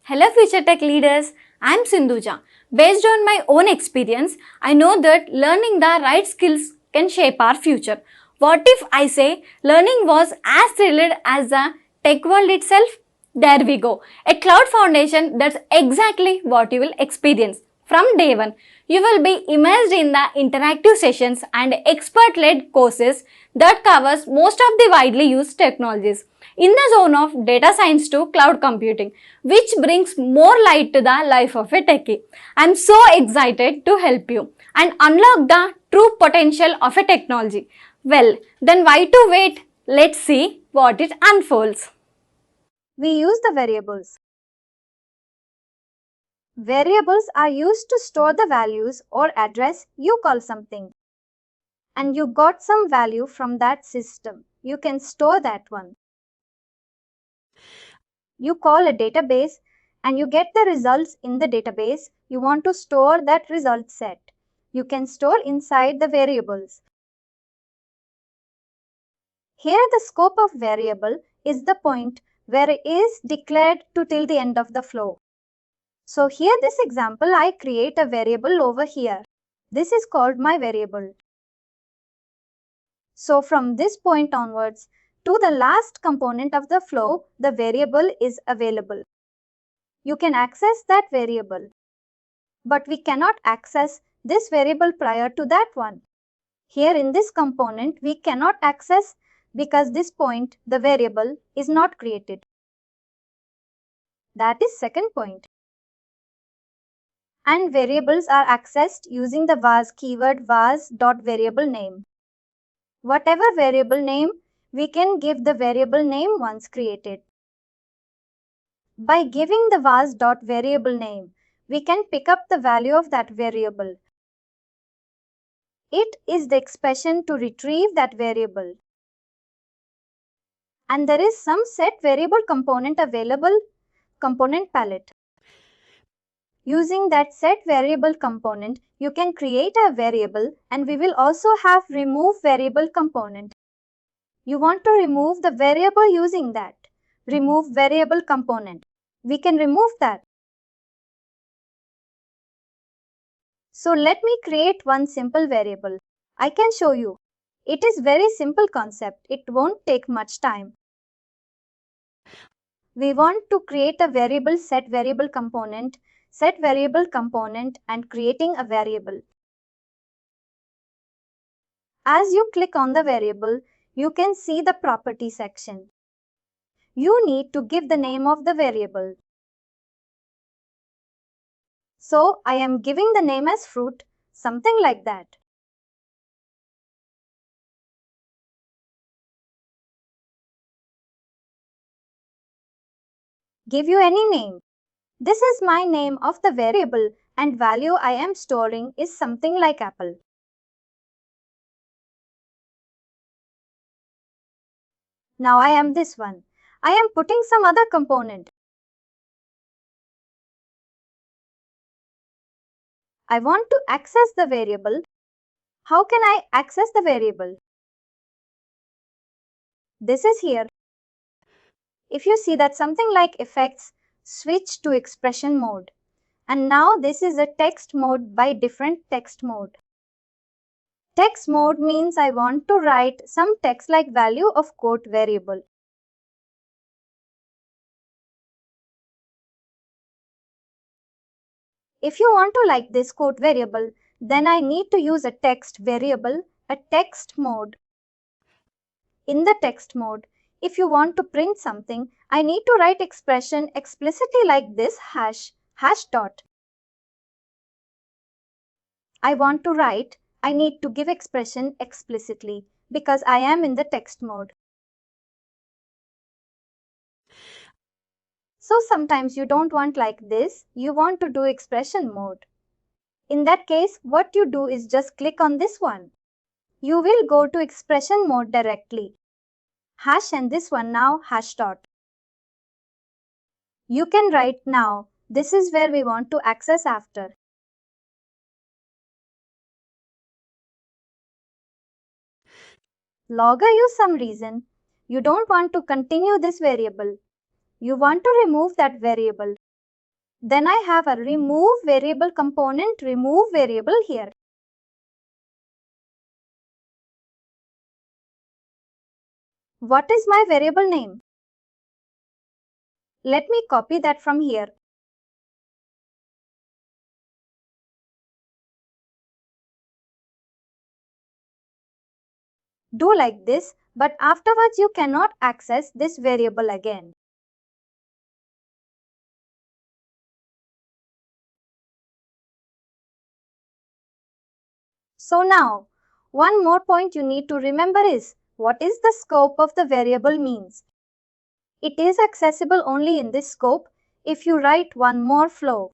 Hello future tech leaders, I am Sindhuja. Based on my own experience, I know that learning the right skills can shape our future. What if I say learning was as thrilled as the tech world itself? There we go. A cloud foundation, that's exactly what you will experience. From day one, you will be immersed in the interactive sessions and expert-led courses that covers most of the widely used technologies in the zone of data science to cloud computing, which brings more light to the life of a techie. I'm so excited to help you and unlock the true potential of a technology. Well, then why to wait? Let's see what it unfolds. We use the variables. Variables are used to store the values or address you call something. And you got some value from that system. You can store that one. You call a database and you get the results in the database. You want to store that result set. You can store inside the variables. Here the scope of variable is the point where it is declared to till the end of the flow. So here this example, I create a variable over here. This is called my variable. So from this point onwards to the last component of the flow, the variable is available. You can access that variable. But we cannot access this variable prior to that one. Here in this component, we cannot access because this point, the variable, is not created. That is second point. And variables are accessed using the was keyword was.variableName. Whatever variable name, we can give the variable name once created. By giving the was.variableName, we can pick up the value of that variable. It is the expression to retrieve that variable. And there is some set variable component available, component palette. Using that set variable component, you can create a variable, and we will also have remove variable component. You want to remove the variable using that. Remove variable component. We can remove that. So let me create one simple variable. I can show you. It is very simple concept. It won't take much time. We want to create a variable set variable component and creating a variable. As you click on the variable, you can see the property section. You need to give the name of the variable. So I am giving the name as fruit, something like that. Give you any name. This is my name of the variable and value I am storing is something like apple. Now I am this one. I am putting some other component. I want to access the variable. How can I access the variable? This is here. If you see that something like effects, switch to expression mode. And now this is a text mode by different text mode. Text mode means I want to write some text like value of quote variable. If you want to like this quote variable, then I need to use a text variable, a text mode. In the text mode, if you want to print something, I need to write expression explicitly like this hash dot. I want to write, I need to give expression explicitly because I am in the text mode. So sometimes you don't want like this, you want to do expression mode. In that case, what you do is just click on this one. You will go to expression mode directly. Hash and this one now hash dot. You can write now. This is where we want to access after. Logger use some reason. You don't want to continue this variable. You want to remove that variable. Then I have a remove variable component, remove variable here. What is my variable name? Let me copy that from here. Do like this, but afterwards you cannot access this variable again. So now, one more point you need to remember is, what is the scope of the variable means? It is accessible only in this scope if you write one more flow.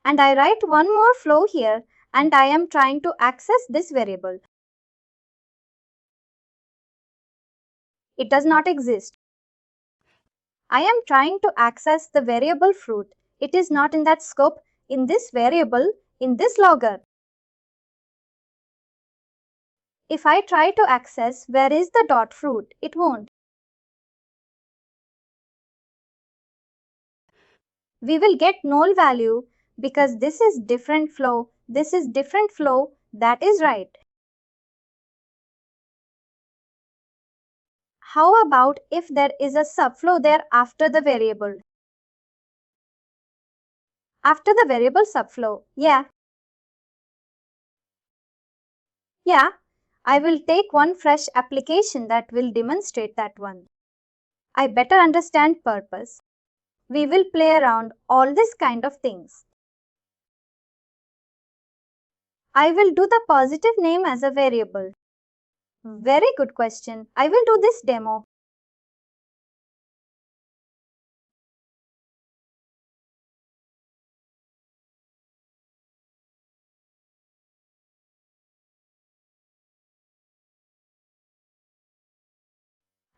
And I write one more flow here and I am trying to access this variable. It does not exist. I am trying to access the variable fruit. It is not in that scope, in this variable, in this logger. If I try to access where is the dot fruit, it won't. We will get null value because this is different flow, this is different flow, that is right. How about if there is a subflow there after the variable? After the variable subflow, yeah, I will take one fresh application that will demonstrate that one. I better understand purpose. We will play around all this kind of things. I will do the positive name as a variable. Very good question. I will do this demo.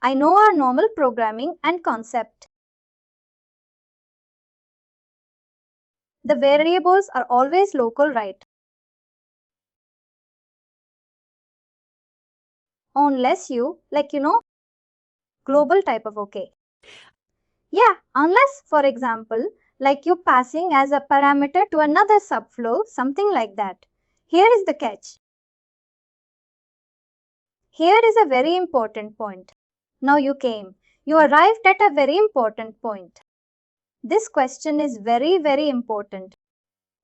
I know our normal programming and concept. The variables are always local, right? Unless you, global type of okay. Yeah, unless, for example, like you passing as a parameter to another subflow, something like that. Here is the catch. Here is a very important point. Now you came. You arrived at a very important point. This question is very, very important.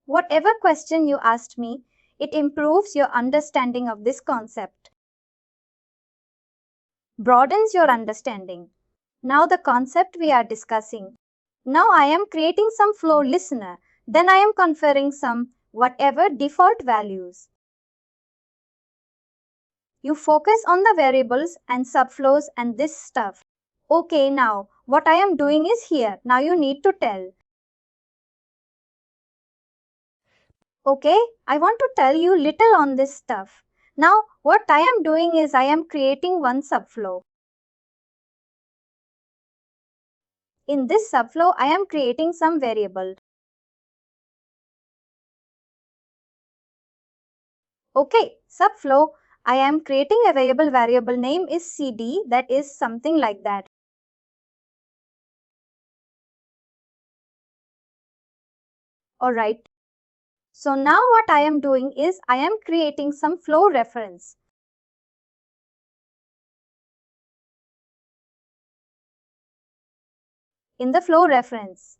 Whatever question you asked me, it improves your understanding of this concept. Broadens your understanding. Now the concept we are discussing. Now I am creating some flow listener. Then I am conferring some whatever default values. You focus on the variables and subflows and this stuff. Okay, now what I am doing is here. Now you need to tell. Okay, I want to tell you little on this stuff. Now what I am doing is I am creating one subflow. In this subflow, I am creating some variable. Okay, subflow, I am creating a variable name is cd, that is something like that. Alright. So now what I am doing is I am creating some flow reference. In the flow reference,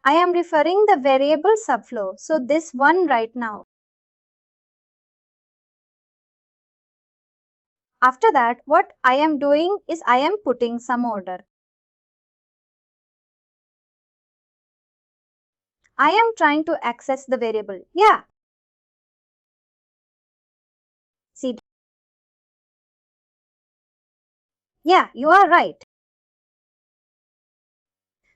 I am referring the variable subflow. So this one right now. After that, what I am doing is I am putting some order. I am trying to access the variable. Yeah. See. Yeah, you are right.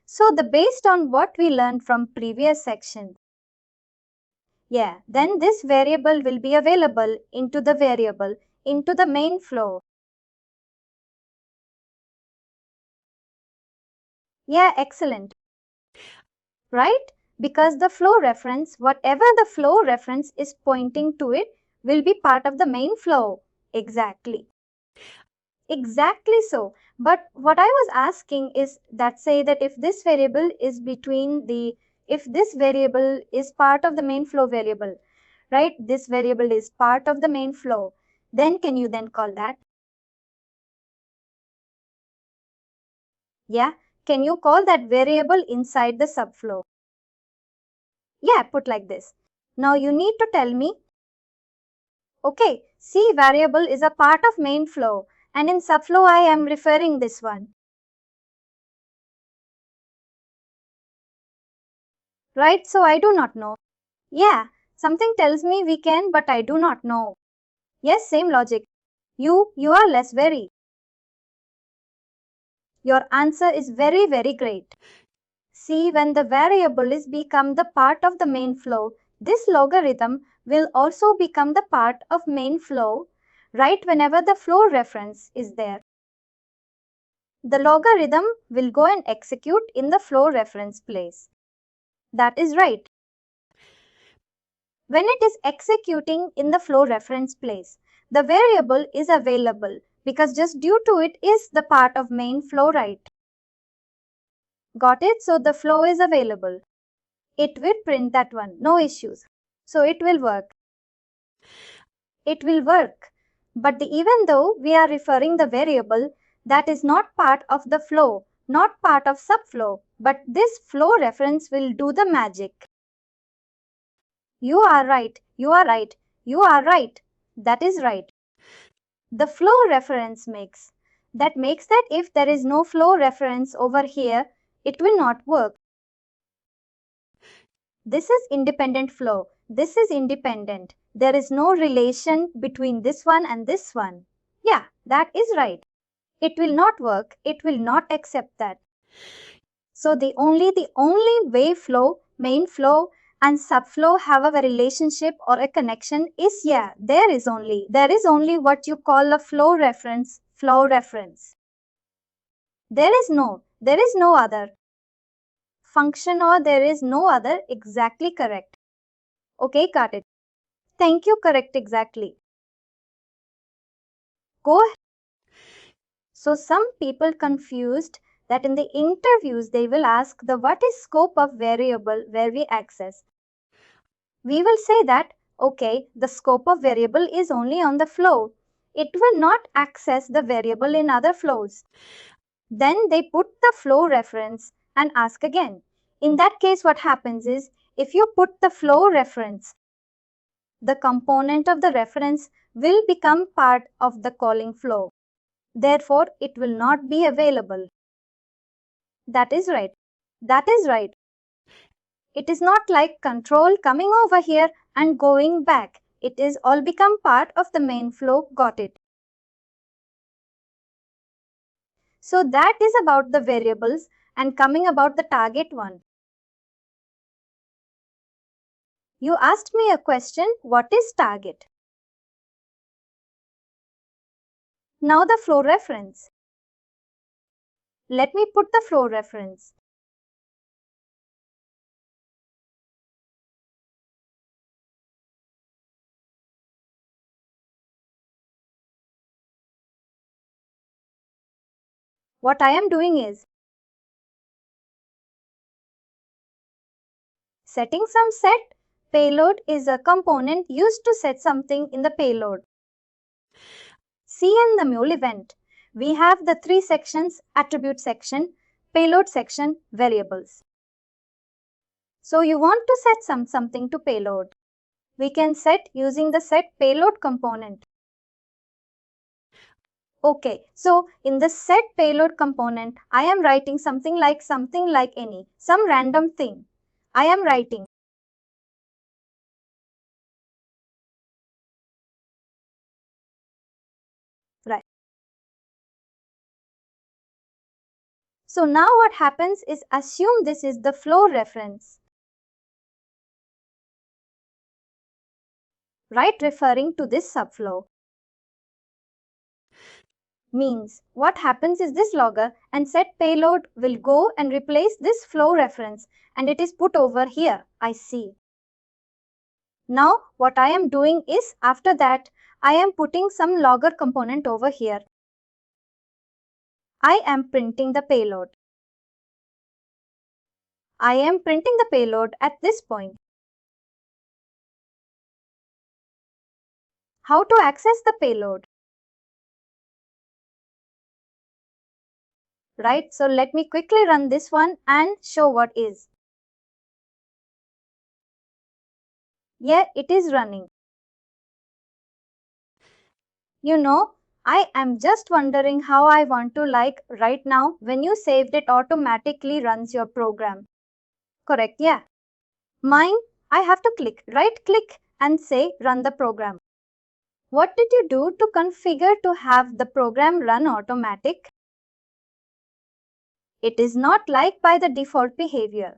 So based on what we learned from previous section. Yeah, then this variable will be available into the variable, into the main flow. Yeah, excellent. Right? Because the flow reference, whatever the flow reference is pointing to it, will be part of the main flow. Exactly. Exactly so. But what I was asking is that say that if this variable is if this variable is part of the main flow variable, right? This variable is part of the main flow. Then can you then call that? Yeah, can you call that variable inside the subflow? Yeah, put like this. Now you need to tell me, okay, C variable is a part of main flow and in subflow I am referring this one. Right, so I do not know. Yeah, something tells me we can, but I do not know. Yes, same logic. You are less very. Your answer is very, very great. See, when the variable is become the part of the main flow, this logarithm will also become the part of main flow, right, whenever the flow reference is there. The logarithm will go and execute in the flow reference place. That is right. When it is executing in the flow reference place, the variable is available because just due to it is the part of main flow, right? Got it? So the flow is available. It will print that one, no issues. So it will work. It will work. But even though we are referring the variable that is not part of the flow, not part of subflow, but this flow reference will do the magic. You are right. You are right. You are right. That is right. The flow reference makes. That makes that if there is no flow reference over here, it will not work. This is independent flow. This is independent. There is no relation between this one and this one. Yeah, that is right. It will not work. It will not accept that. So the only way flow, main flow and subflow have a relationship or a connection is, yeah, there is only what you call a flow reference. There is no other function or there is no other. Exactly correct. Okay, got it. Thank you, correct, exactly. Go ahead. So some people confused that in the interviews they will ask the what is scope of variable where we access. We will say that, okay, the scope of variable is only on the flow. It will not access the variable in other flows. Then they put the flow reference and ask again. In that case, what happens is, if you put the flow reference, the component of the reference will become part of the calling flow. Therefore, it will not be available. That is right. That is right. It is not like control coming over here and going back. It is all become part of the main flow. Got it. So that is about the variables and coming about the target one. You asked me a question, what is target? Now the flow reference. Let me put the flow reference. What I am doing is setting some set. Payload is a component used to set something in the payload. See in the Mule event, we have the three sections: attribute section, payload section, variables. So you want to set something to payload. We can set using the set payload component. Okay, so in the set payload component, I am writing something like some random thing. I am writing. Right. So now what happens is assume this is the flow reference. Right, referring to this subflow. Means what happens is this logger and set payload will go and replace this flow reference and it is put over here. I see. Now what I am doing is after that I am putting some logger component over here. I am printing the payload. I am printing the payload at this point. How to access the payload? Right, so let me quickly run this one and show what is. Yeah, it is running. You know, I am just wondering how I want to right now when you saved it automatically runs your program. Correct, yeah. Mine, I have to right click and say run the program. What did you do to configure to have the program run automatic? It is not like by the default behavior.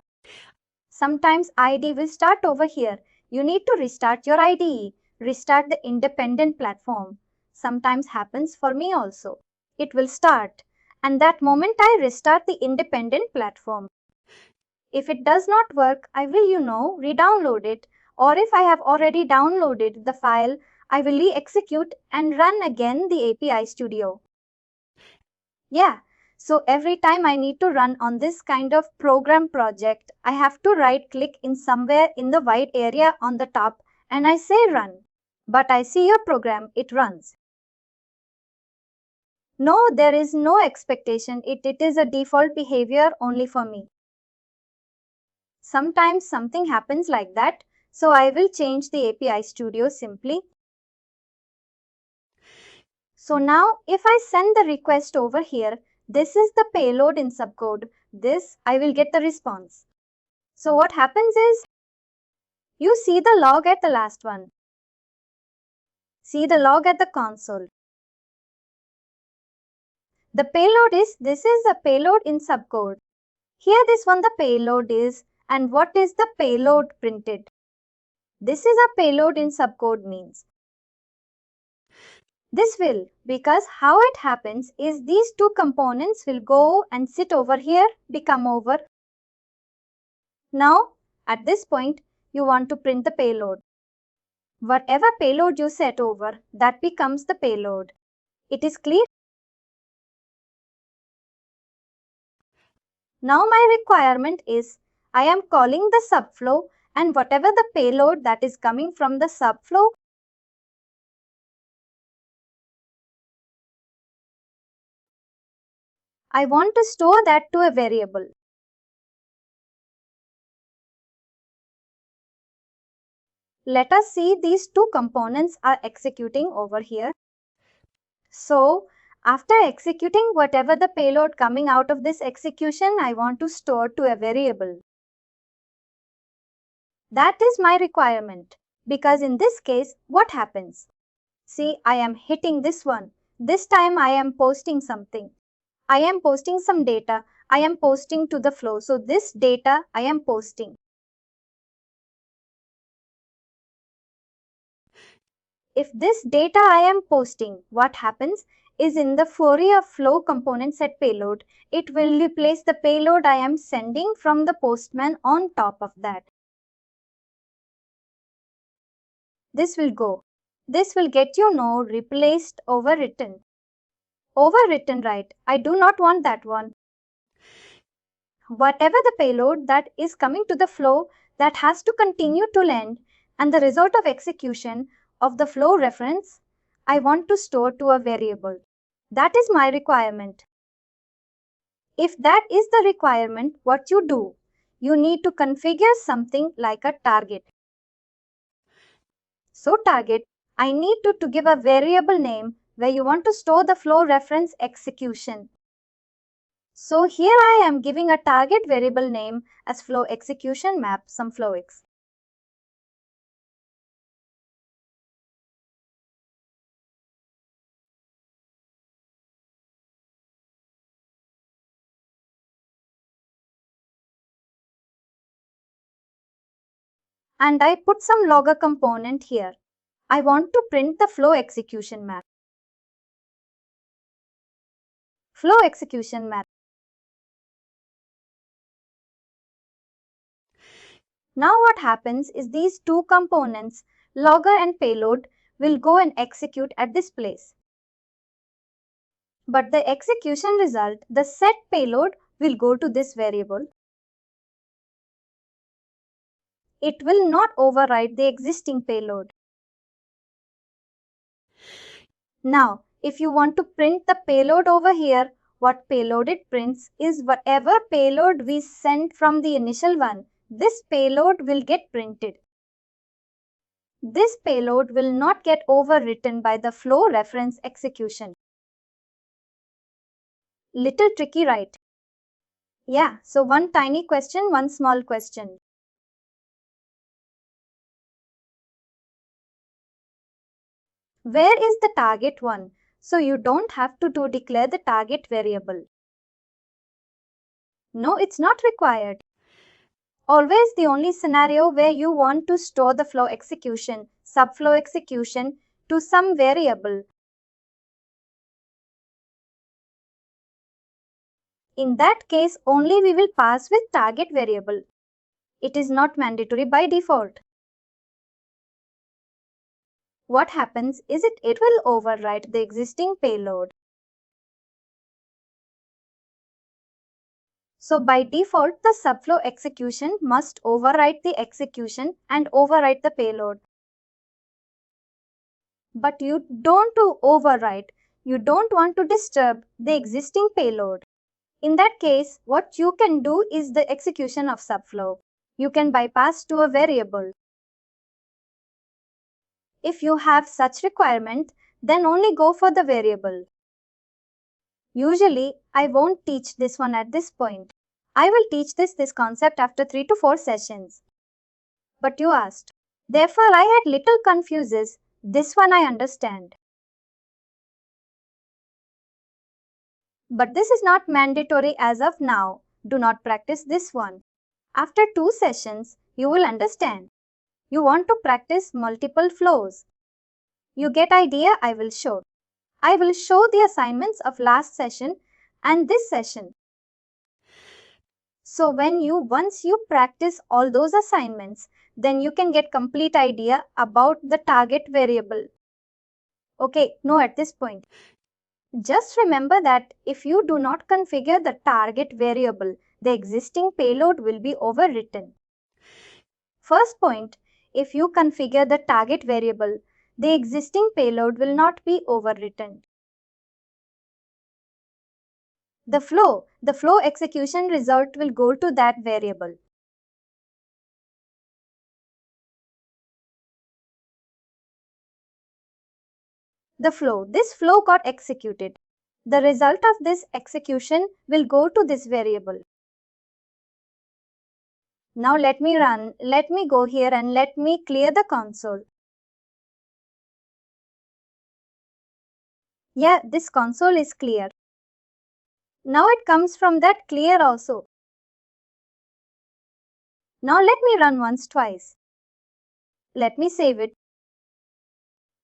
Sometimes ID will start over here. You need to restart your IDE, restart the independent platform. Sometimes happens for me also. It will start, and that moment I restart the independent platform. If it does not work, I will, re-download it, or if I have already downloaded the file, I will re-execute and run again the API Studio. Yeah, so every time I need to run on this kind of program project, I have to right click in somewhere in the white area on the top and I say run. But I see your program, it runs. No, there is no expectation. It is a default behavior only for me. Sometimes something happens like that, so I will change the API Studio simply. So now if I send the request over here, this is the payload in subcode. This I will get the response. So what happens is, you see the log at the last one. See the log at the console. The payload is, this is the payload in subcode. Here this one the payload is, and what is the payload printed? This is a payload in subcode means. This will, because how it happens is these two components will go and sit over here, become over. Now, at this point, you want to print the payload. Whatever payload you set over, that becomes the payload. It is clear? Now my requirement is, I am calling the subflow and whatever the payload that is coming from the subflow, I want to store that to a variable. Let us see these two components are executing over here. So, after executing whatever the payload coming out of this execution, I want to store to a variable. That is my requirement, because in this case, what happens? See, I am hitting this one. This time I am posting something. I am posting some data. I am posting to the flow. So this data I am posting. If this data I am posting, what happens is in the Fourier flow component set payload, it will replace the payload I am sending from the postman on top of that. This will go. This will get replaced overwritten. Overwritten, right? I do not want that one. Whatever the payload that is coming to the flow, that has to continue to land, and the result of execution of the flow reference, I want to store to a variable. That is my requirement. If that is the requirement, what you do? You need to configure something like a target. So target, I need to give a variable name where you want to store the flow reference execution. So here I am giving a target variable name as flow execution map some flowx. And I put some logger component here. I want to print the flow execution map. Flow execution map. Now what happens is these two components, logger and payload, will go and execute at this place. But the execution result, the set payload, will go to this variable. It will not override the existing payload. Now, if you want to print the payload over here, what payload it prints is whatever payload we sent from the initial one. This payload will get printed. This payload will not get overwritten by the flow reference execution. Little tricky, right? Yeah, so one tiny question, one small question. Where is the target one? So you don't have to declare the target variable. No, it's not required. Always the only scenario where you want to store the flow execution, subflow execution to some variable. In that case, only we will pass with target variable. It is not mandatory by default. What happens is it will overwrite the existing payload. So by default, the subflow execution must overwrite the execution and overwrite the payload. But you don't overwrite. You don't want to disturb the existing payload. In that case, what you can do is the execution of subflow. You can bypass to a variable. If you have such requirement, then only go for the variable. Usually, I won't teach this one at this point. I will teach this concept after 3 to 4 sessions. But you asked. Therefore, I had little confuses. This one I understand. But this is not mandatory as of now. Do not practice this one. After 2 sessions, you will understand. You want to practice multiple flows. You get idea I will show. I will show the assignments of last session and this session. So once you practice all those assignments, then you can get complete idea about the target variable. Okay, no at this point. Just remember that if you do not configure the target variable, the existing payload will be overwritten. First point, if you configure the target variable, the existing payload will not be overwritten. The flow execution result will go to that variable. This flow got executed. The result of this execution will go to this variable. Now let me go here and let me clear the console. Yeah, this console is clear. Now it comes from that clear also. Now let me run once twice. Let me save it.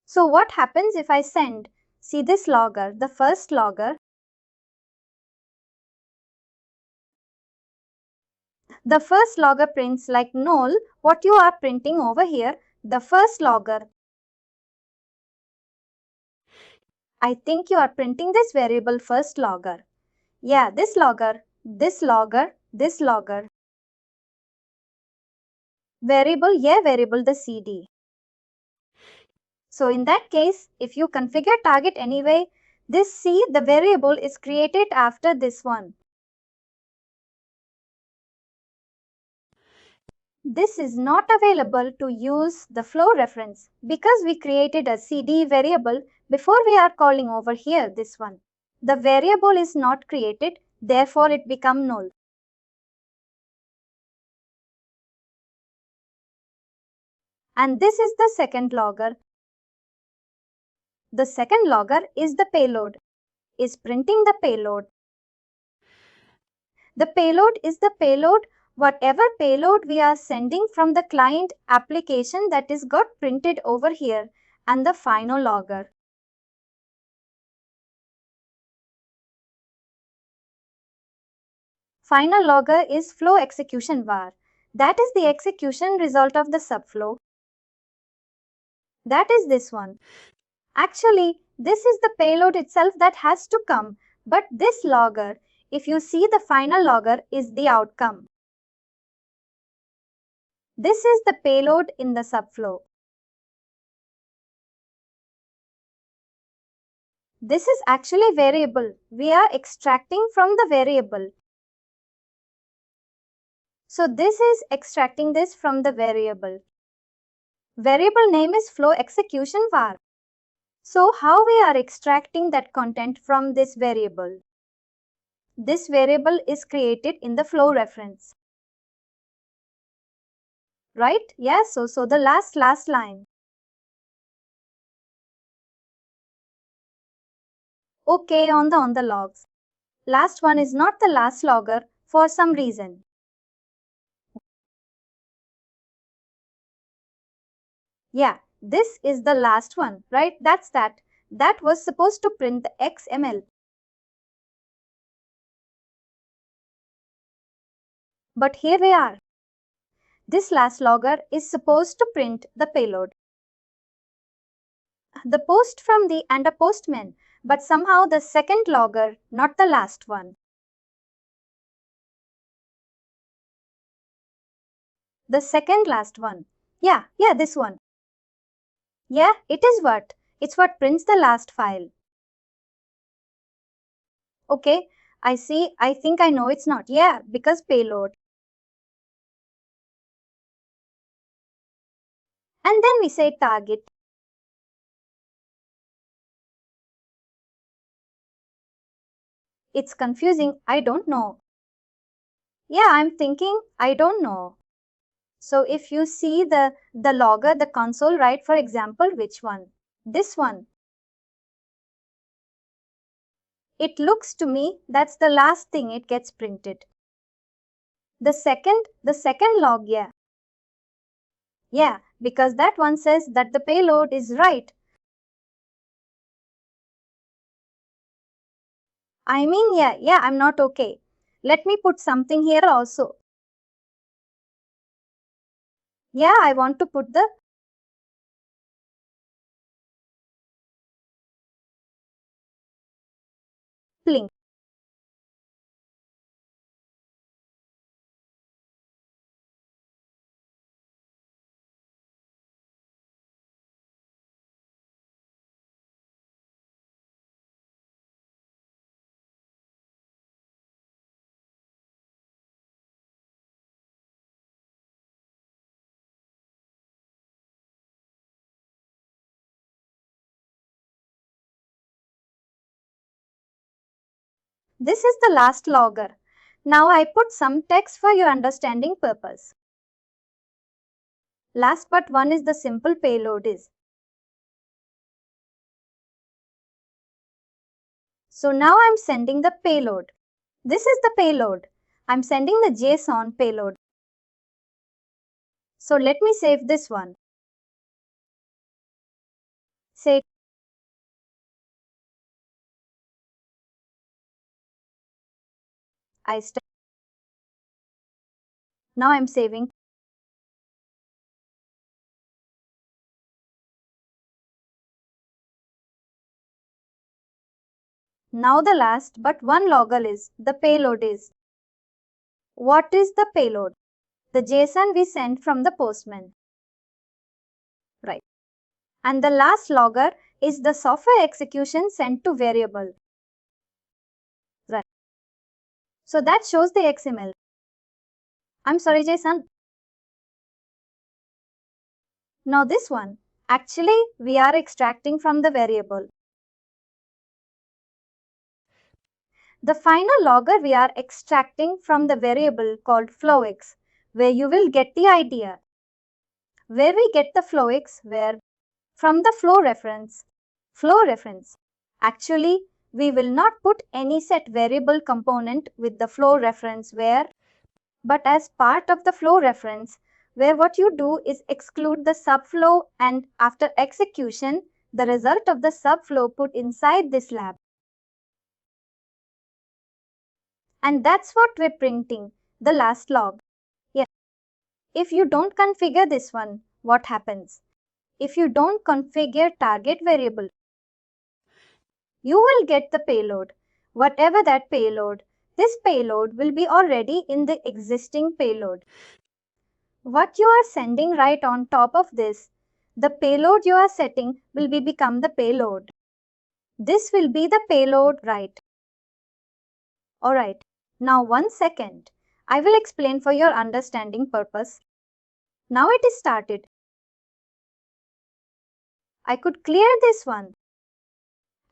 So what happens if I send, see this logger, the first logger. The first logger prints like null what you are printing over here, the first logger. I think you are printing this variable first logger. Yeah, this logger, this logger, this logger. Variable, yeah, variable the CD. So in that case, if you configure target anyway, this C, the variable is created after this one. This is not available to use the flow reference because we created a CD variable before we are calling over here this one. The variable is not created, therefore it becomes null. And this is the second logger. The second logger is the payload, is printing the payload. The payload is the payload, whatever payload we are sending from the client application that is got printed over here, and the final logger. Final logger is flow execution var. That is the execution result of the subflow. That is this one. Actually, this is the payload itself that has to come, but this logger, if you see the final logger, is the outcome. This is the payload in the subflow. This is actually variable. We are extracting from the variable. So this is extracting this from the variable. Variable name is flow execution var. So how we are extracting that content from this variable? This variable is created in the flow reference. Right? Yes, so the last line. Okay, on the logs. Last one is not the last logger for some reason. Yeah, this is the last one, right? That was supposed to print the XML. But here we are. This last logger is supposed to print the payload. The post from the and a postman, but somehow the second logger, not the last one. The second last one. Yeah, this one. Yeah, it is what? It's what prints the last file. Okay, I see. I think I know it's not. Yeah, because payload. And then we say target. It's confusing. I don't know. Yeah, I'm thinking. I don't know. So if you see the logger, the console, right? For example, which one? This one. It looks to me that's the last thing it gets printed. The second log, yeah. Yeah, because that one says that the payload is right. I mean, yeah, I'm not okay. Let me put something here also. Yeah, I want to put the link. This is the last logger. Now I put some text for your understanding purpose. Last but one is the simple payload is. So now I'm sending the payload. This is the payload. I'm sending the JSON payload. So let me save this one. Say now I'm saving. Now the last but one logger is the payload is. What is the payload? The JSON we sent from the postman. Right. And the last logger is the software execution sent to variable. Right. So that shows the XML. I'm sorry, JSON. Now this one. Actually, we are extracting from the variable. The final logger we are extracting from the variable called flowx, where you will get the idea. Where we get the flowx, where? From the flow reference. Flow reference. Actually, we will not put any set variable component with the flow reference where, but as part of the flow reference, where what you do is exclude the subflow and after execution, the result of the subflow put inside this lab. And that's what we're printing, the last log. Yes. If you don't configure this one, what happens? If you don't configure target variable, You will get the payload. Whatever that payload, this payload will be already in the existing payload. What you are sending right on top of this, the payload you are setting will become the payload. This will be the payload, right? Alright, now 1 second. I will explain for your understanding purpose. Now it is started. I could clear this one.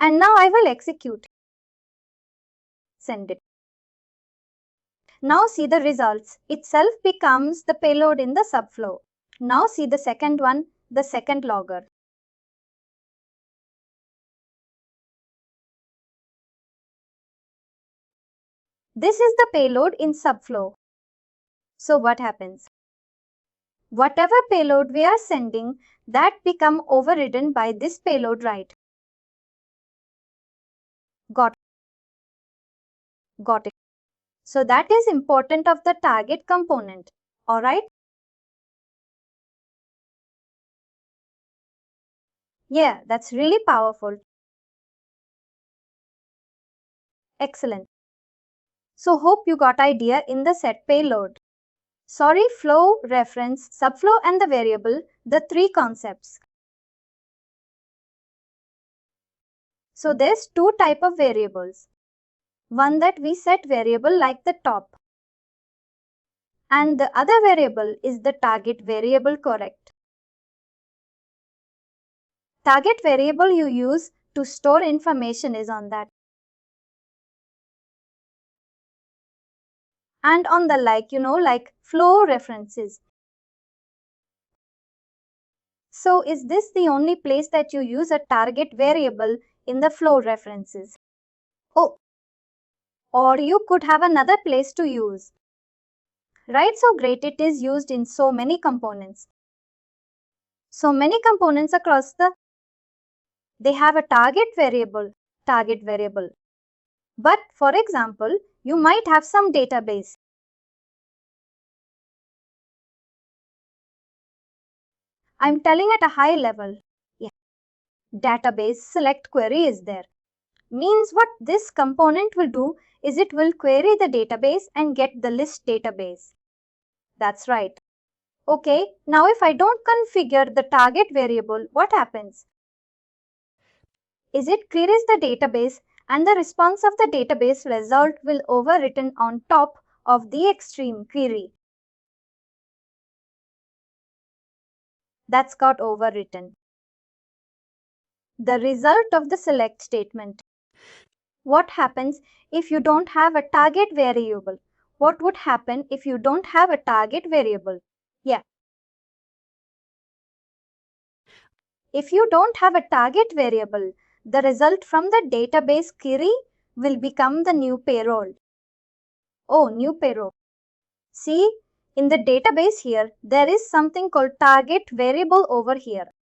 And now I will execute. Send it. Now see the results. Itself becomes the payload in the subflow. Now see the second one, the second logger. This is the payload in subflow. So what happens? Whatever payload we are sending, that become overridden by this payload, right? Got it. So that is important of the target component. Alright? Yeah, that's really powerful. Excellent. So hope you got idea in the set payload. Sorry, flow, reference, subflow and the variable, the three concepts. So there's two type of variables. One that we set variable like the top. And the other variable is the target variable, correct? Target variable you use to store information is on that. And on the like flow references. So is this the only place that you use a target variable in the flow references? Oh, or you could have another place to use. Right, so great, it is used in so many components. So many components across they have a target variable. But for example, you might have some database. I'm telling at a high level. Yeah. Database select query is there. Means what this component will do is it will query the database and get the list database. That's right. Okay, now if I don't configure the target variable, what happens? Is it queries the database and the response of the database result will overwritten on top of the extreme query. That's got overwritten. The result of the select statement. What happens if you don't have a target variable? What would happen if you don't have a target variable? Yeah. If you don't have a target variable, the result from the database query will become the new payroll. Oh, new payroll. See, in the database here, there is something called target variable over here.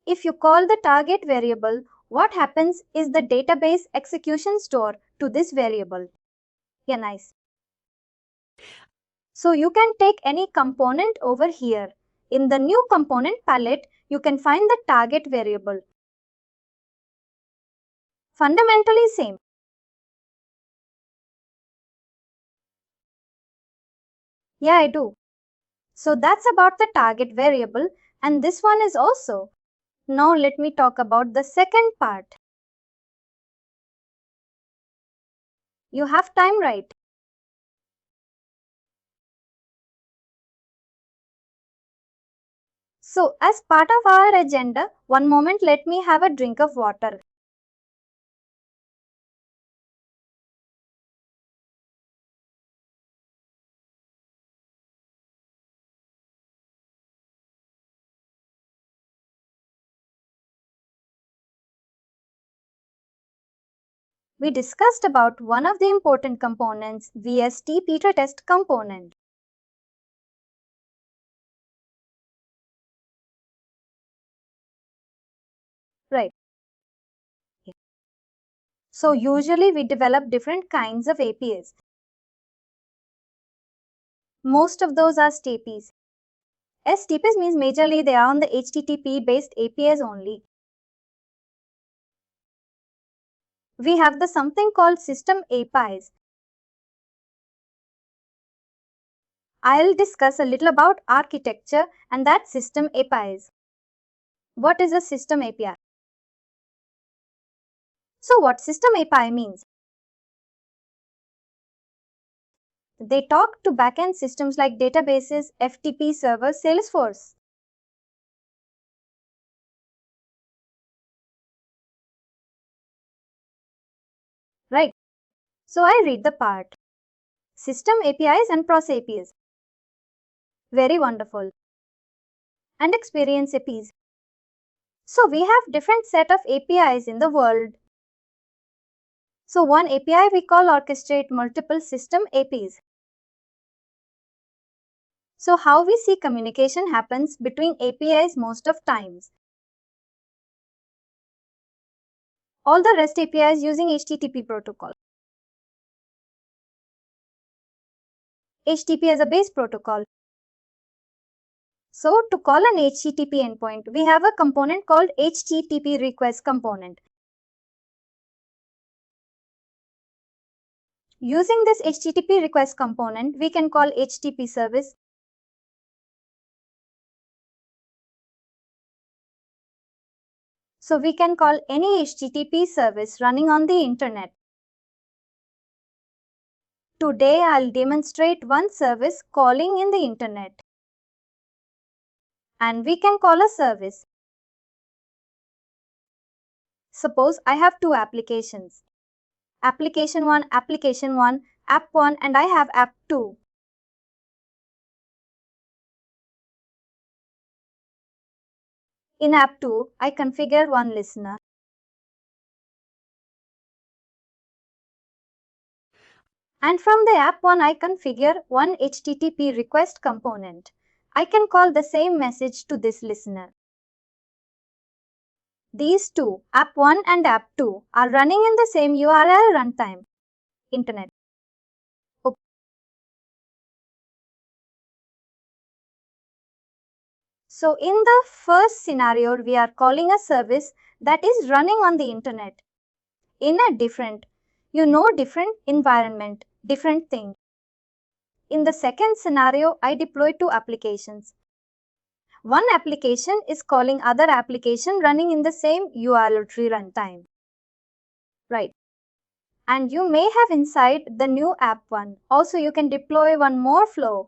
If you call the target variable, what happens is the database execution store to this variable. Yeah, nice. So you can take any component over here. In the new component palette, you can find the target variable. Fundamentally same. Yeah, I do. So that's about the target variable, and this one is also. Now let me talk about the second part. You have time, right? So as part of our agenda, one moment, let me have a drink of water. We discussed about one of the important components, VST beta test component. Right. So usually we develop different kinds of APIs. Most of those are STPs. STPs means majorly they are on the HTTP based APIs only. we have the something called system APIs. I'll discuss a little about architecture and that system APIs. What is a system API? So what system API means? They talk to backend systems like databases, FTP servers, Salesforce. Right. So I read the part. System APIs and process APIs. Very wonderful. And experience APIs. So we have different set of APIs in the world. So one API we call orchestrate multiple system APIs. So how we see communication happens between APIs most of times. All the REST APIs using HTTP protocol. HTTP as a base protocol. So to call an HTTP endpoint, we have a component called HTTP request component. Using this HTTP request component, we can call HTTP service. So we can call any HTTP service running on the internet. Today I'll demonstrate one service calling in the internet. And we can call a service. Suppose I have two applications. Application 1, app 1 and I have app 2. In app 2, I configure one listener. And from the app 1, I configure one HTTP request component. I can call the same message to this listener. These two, app 1 and app 2, are running in the same URL runtime, internet. So in the first scenario, we are calling a service that is running on the internet in a different environment, different thing. In the second scenario, I deploy two applications. One application is calling other application running in the same URL tree runtime. Right. And you may have inside the new app 1. Also, you can deploy one more flow.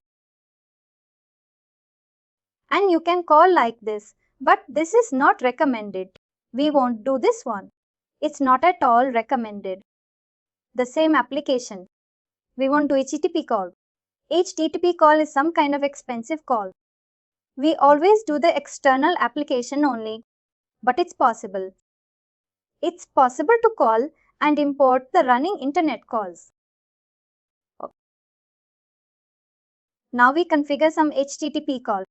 And you can call like this, but this is not recommended. We won't do this one. It's not at all recommended. The same application. We won't do HTTP call. HTTP call is some kind of expensive call. We always do the external application only, but it's possible. It's possible to call and import the running internet calls. Now we configure some HTTP call.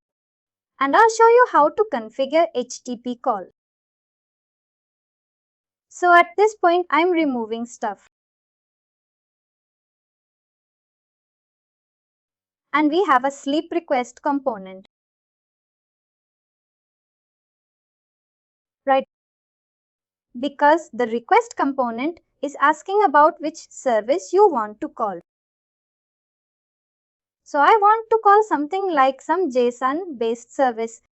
And I'll show you how to configure HTTP call. So at this point, I'm removing stuff. And we have a sleep request component. Right? Because the request component is asking about which service you want to call. So I want to call something like some JSON based service.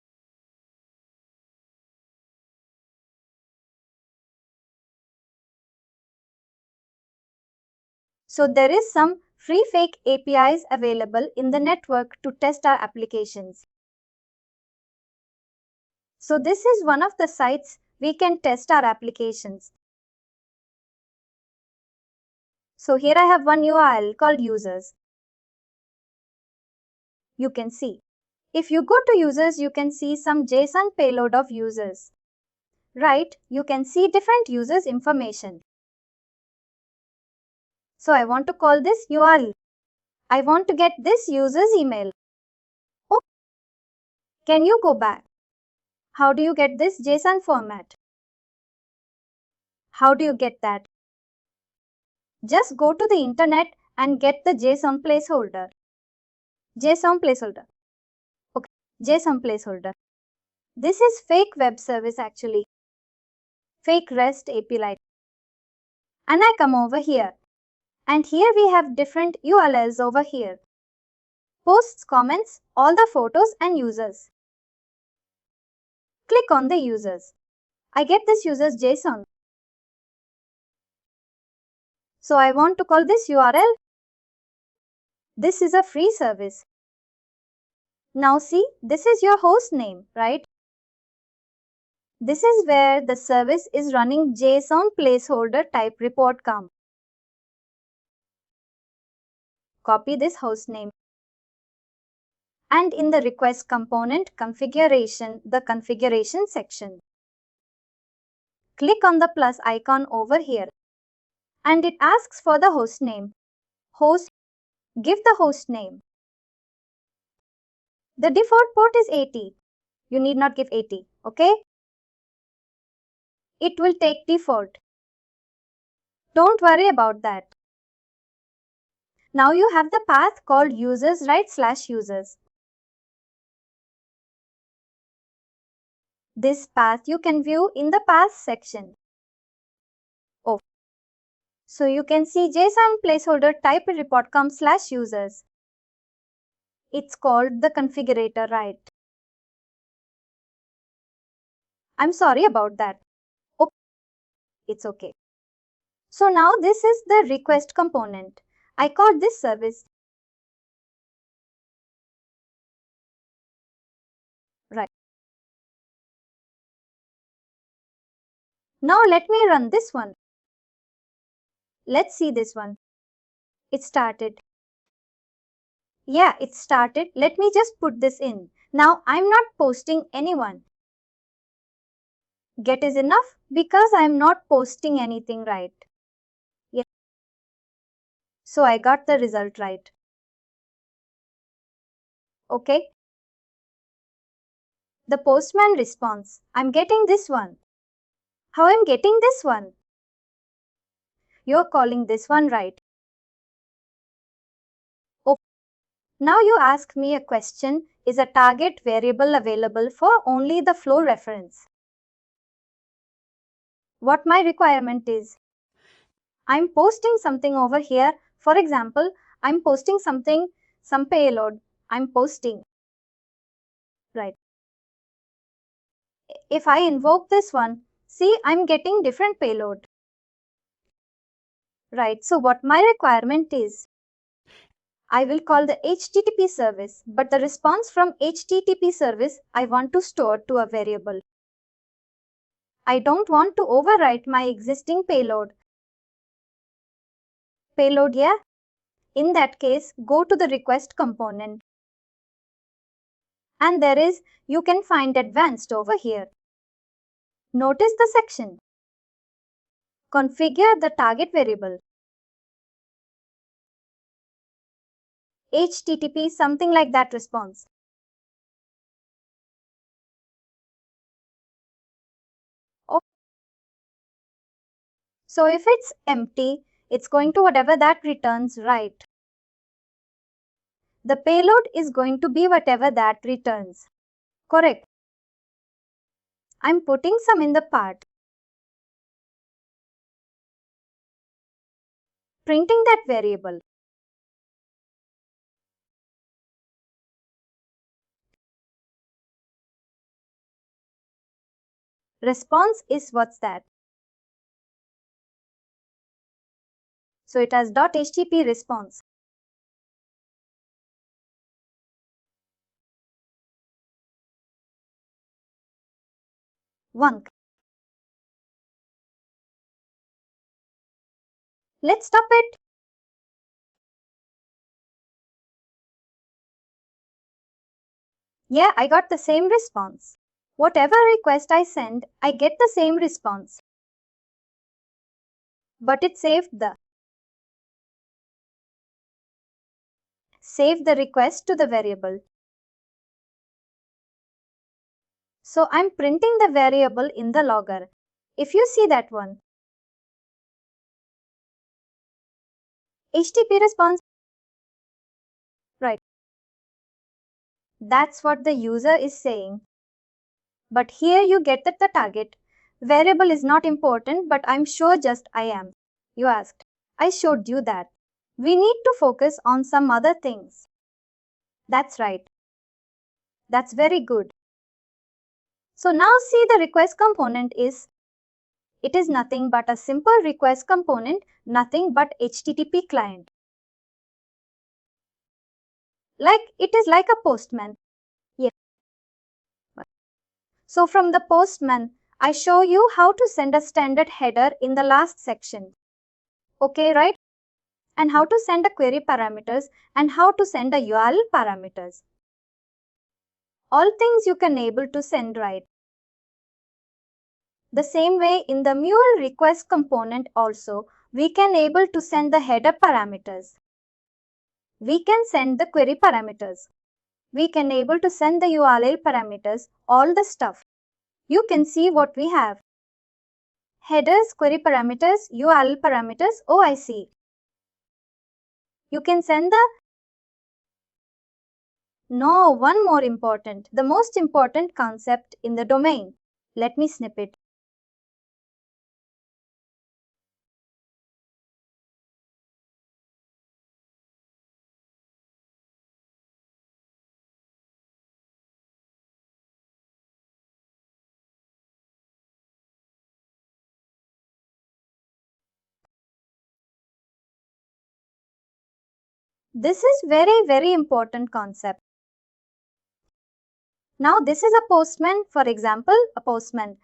So there is some free fake APIs available in the network to test our applications. So this is one of the sites we can test our applications. So here I have one URL called users. You can see. If you go to users, you can see some JSON payload of users. Right? You can see different users information. So I want to call this URL. I want to get this user's email. Oh, can you go back? How do you get this JSON format? How do you get that? Just go to the internet and get the JSON placeholder. JSON placeholder. Okay, JSON placeholder. This is fake web service actually. Fake REST API. And I come over here. And here we have different URLs over here. Posts, comments, all the photos and users. Click on the users. I get this user's JSON. So I want to call this URL. This is a free service. Now see, this is your host name, right? This is where the service is running JSON placeholder type report com. Copy this host name. And in the request component configuration, the configuration section. Click on the plus icon over here. And it asks for the host name. Host, give the host name. The default port is 80. You need not give 80, okay? It will take default. Don't worry about that. Now you have the path called users right/users. This path you can view in the path section. Oh, so you can see JSON placeholder type report com/users. It's called the configurator, right? I'm sorry about that. Oh, it's okay. So now this is the request component. I called this service. Right. Now let me run this one. Let's see this one. It started. Yeah, it started. Let me just put this in. Now I'm not posting anyone. Get is enough because I'm not posting anything, right? Yeah. So I got the result right. Okay. The postman response. I'm getting this one. How I'm getting this one? You're calling this one, right? Oh. Now you ask me a question. Is a target variable available for only the flow reference? What my requirement is? I'm posting something over here. For example, I'm posting something, some payload. I'm posting. Right. If I invoke this one, see, I'm getting different payload. Right. So what my requirement is? I will call the HTTP service, but the response from HTTP service I want to store to a variable. I don't want to overwrite my existing payload. Payload, yeah? In that case, go to the request component. And there is, you can find advanced over here. Notice the section. Configure the target variable. HTTP, something like that response. Oh. So if it's empty, it's going to whatever that returns, right? The payload is going to be whatever that returns. Correct. I'm putting some in the part. Printing that variable. Response is what's that? So it has .htp response. Wonk. Let's stop it. Yeah, I got the same response. Whatever request I send, I get the same response. But it saved the request to the variable. So I'm printing the variable in the logger. If you see that one. HTTP response. Right. That's what the user is saying. But here you get that the target variable is not important, but I'm sure just I am. You asked. I showed you that. We need to focus on some other things. That's right. That's very good. So now see the request component is. It is nothing but a simple request component, nothing but HTTP client. It is like a postman. Yes. So from the postman, I show you how to send a standard header in the last section. Okay, right? And how to send a query parameters and how to send a URL parameters. All things you can able to send, right? The same way in the Mule request component also, we can able to send the header parameters. We can send the query parameters. We can able to send the URL parameters, all the stuff. You can see what we have. Headers, query parameters, URL parameters, oh I see. You can send the... No, one more important, the most important concept in the domain. Let me snip it. This is very important concept. Now this is a postman, for example, a postman.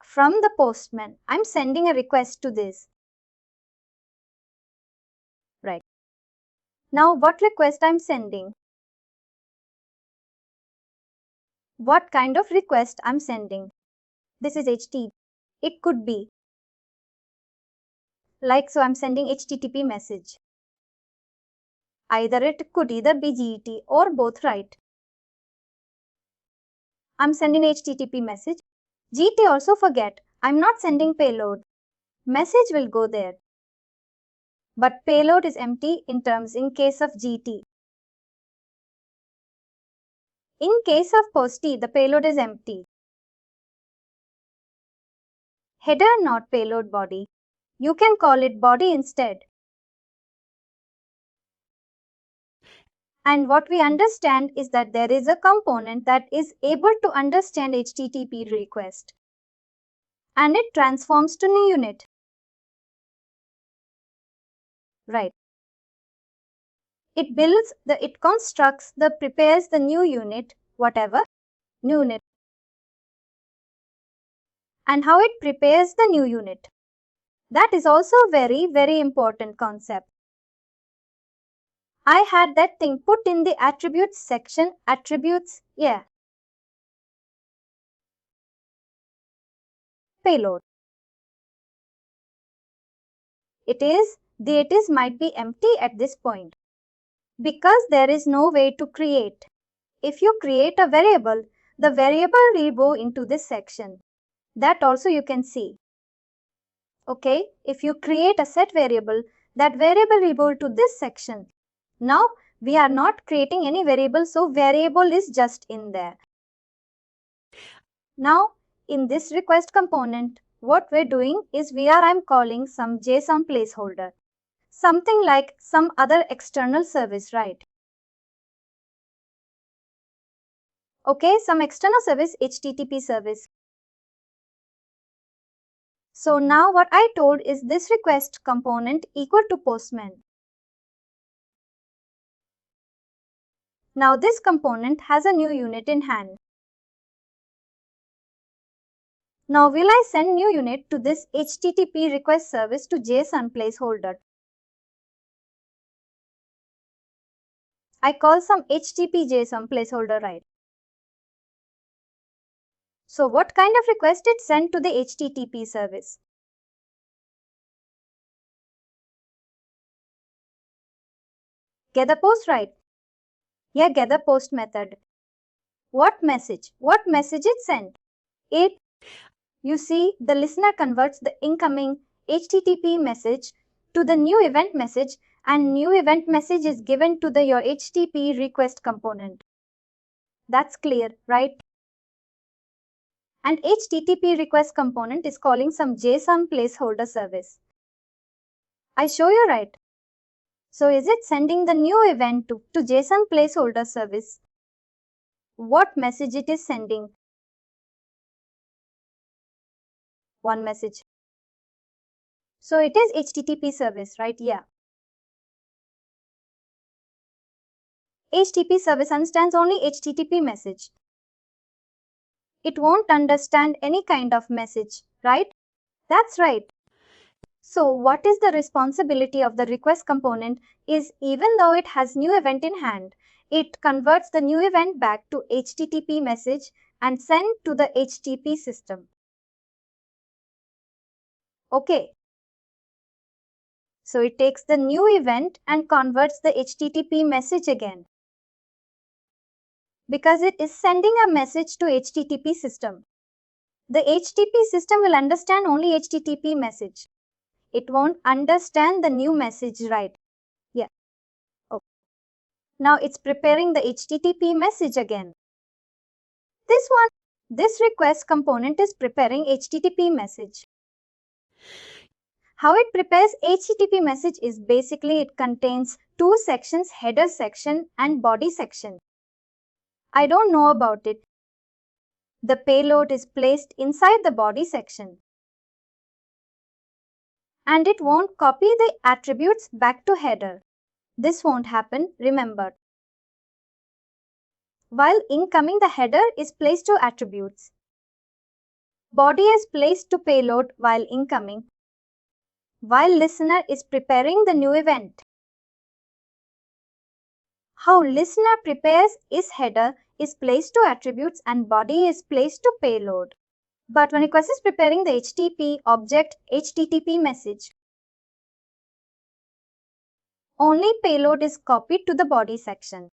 From the postman, I'm sending a request to this. Right. Now what request I'm sending? What kind of request I'm sending? This is HTTP. It could be. So I'm sending HTTP message. It could either be GET or both, right? I'm sending HTTP message. GT also forget. I'm not sending payload. Message will go there. But payload is empty in case of GT. In case of POST, the payload is empty. Header not payload body. You can call it body instead. And what we understand is that there is a component that is able to understand HTTP request. And it transforms to new unit. Right. It constructs, prepares the new unit, whatever, new unit. And how it prepares the new unit. That is also very important concept. I had that thing put in the attributes section. Attributes, yeah. Payload. It might be empty at this point. Because there is no way to create. If you create a variable, the variable will go into this section. That also you can see. Okay, if you create a set variable, that variable will go to this section. Now, we are not creating any variable, so variable is just in there. Now, in this request component, what we're doing is I'm calling some JSON placeholder. Something like some other external service, right? Okay, some external service, HTTP service. So now what I told is this request component equal to postman. Now this component has a new unit in hand. Now will I send new unit to this HTTP request service to JSON placeholder? I call some HTTP JSON placeholder, right? So what kind of request it sent to the HTTP service? Get the post, right? Yeah, get the post method. What message? What message it sent? You see, the listener converts the incoming HTTP message to the new event message, and new event message is given to your HTTP request component. That's clear, right? And HTTP request component is calling some JSON placeholder service. I show you right. So is it sending the new event to JSON placeholder service? What message it is sending? One message. So it is HTTP service, right? Yeah. HTTP service understands only HTTP message. It won't understand any kind of message, right? That's right. So what is the responsibility of the request component is even though it has new event in hand, it converts the new event back to HTTP message and send to the HTTP system. Okay. So it takes the new event and converts the HTTP message again. Because it is sending a message to HTTP system. The HTTP system will understand only HTTP message. It won't understand the new message, right? Yeah. Okay. Now it's preparing the HTTP message again. This request component is preparing HTTP message. How it prepares HTTP message is basically it contains two sections, header section and body section. I don't know about it. The payload is placed inside the body section. And it won't copy the attributes back to header. This won't happen, remember. While incoming, the header is placed to attributes. Body is placed to payload while incoming. While listener is preparing the new event. How listener prepares is header is placed to attributes and body is placed to payload. But when request is preparing the HTTP object HTTP message, only payload is copied to the body section.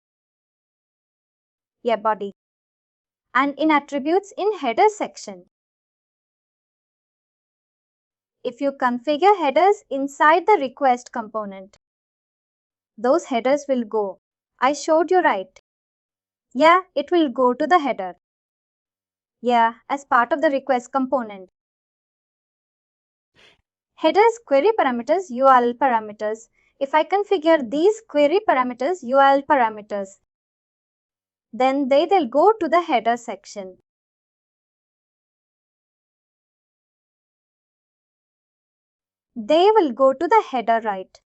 Yeah, body. And in attributes in header section. If you configure headers inside the request component, those headers will go. I showed you right. Yeah, it will go to the header. Yeah, as part of the request component. Headers, query parameters, URL parameters. If I configure these query parameters, URL parameters, then they'll go to the header section. They will go to the header, right?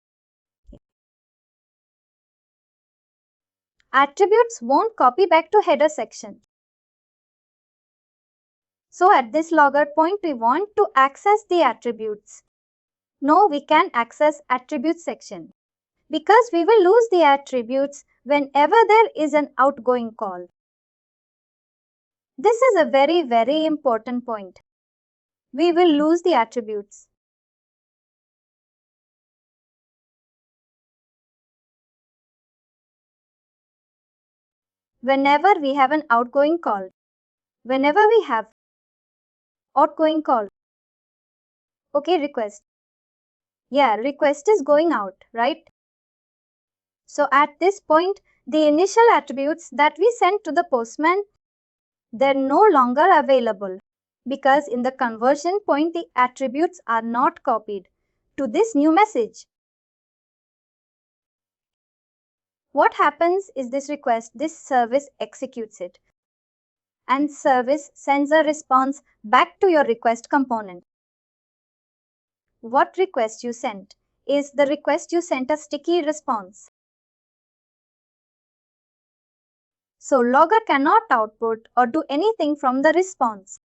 Attributes won't copy back to header section. So at this logger point, we want to access the attributes. No, we can access attribute section because we will lose the attributes whenever there is an outgoing call. This is a very, very important point. We will lose the attributes. Whenever we have an outgoing call. Whenever we have outgoing call. Okay, request. Yeah, request is going out, right? So at this point, the initial attributes that we sent to the postman, they're no longer available because in the conversion point, the attributes are not copied to this new message. What happens is this request, this service executes it. And service sends a response back to your request component. What request you sent is the request you sent a sticky response. So logger cannot output or do anything from the response.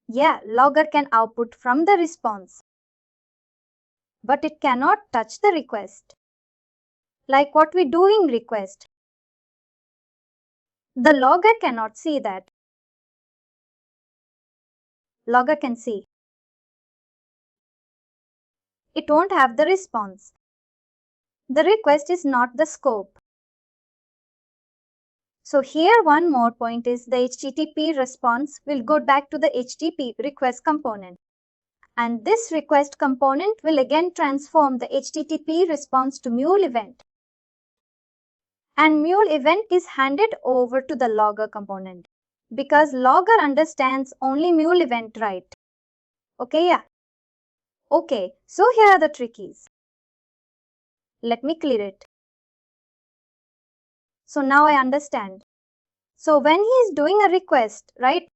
Yeah, logger can output from the response. But it cannot touch the request. Like what we do in request. The logger cannot see that. Logger can see. It won't have the response. The request is not the scope. So here one more point is the HTTP response will go back to the HTTP request component. And this request component will again transform the HTTP response to Mule event. And Mule event is handed over to the logger component because logger understands only Mule event, right? Okay, yeah. Okay, so here are the trickies. Let me clear it. So now I understand. So when he is doing a request, right?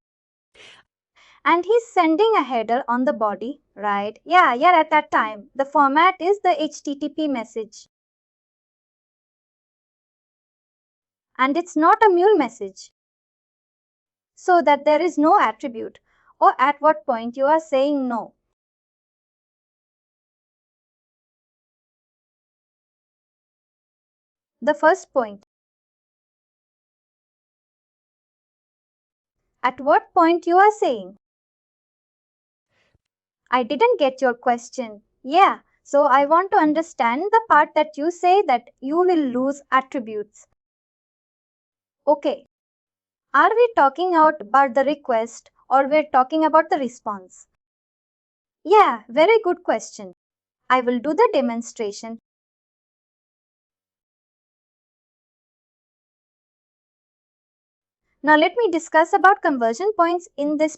And he's sending a header on the body, right? Yeah, at that time, the format is the HTTP message. And it's not a Mule message. So that there is no attribute. Or at what point you are saying no. The first point. At what point you are saying? I didn't get your question. Yeah, so I want to understand the part that you say that you will lose attributes. Okay. Are we talking about the request or we're talking about the response? Yeah, very good question. I will do the demonstration. Now let me discuss about conversion points in this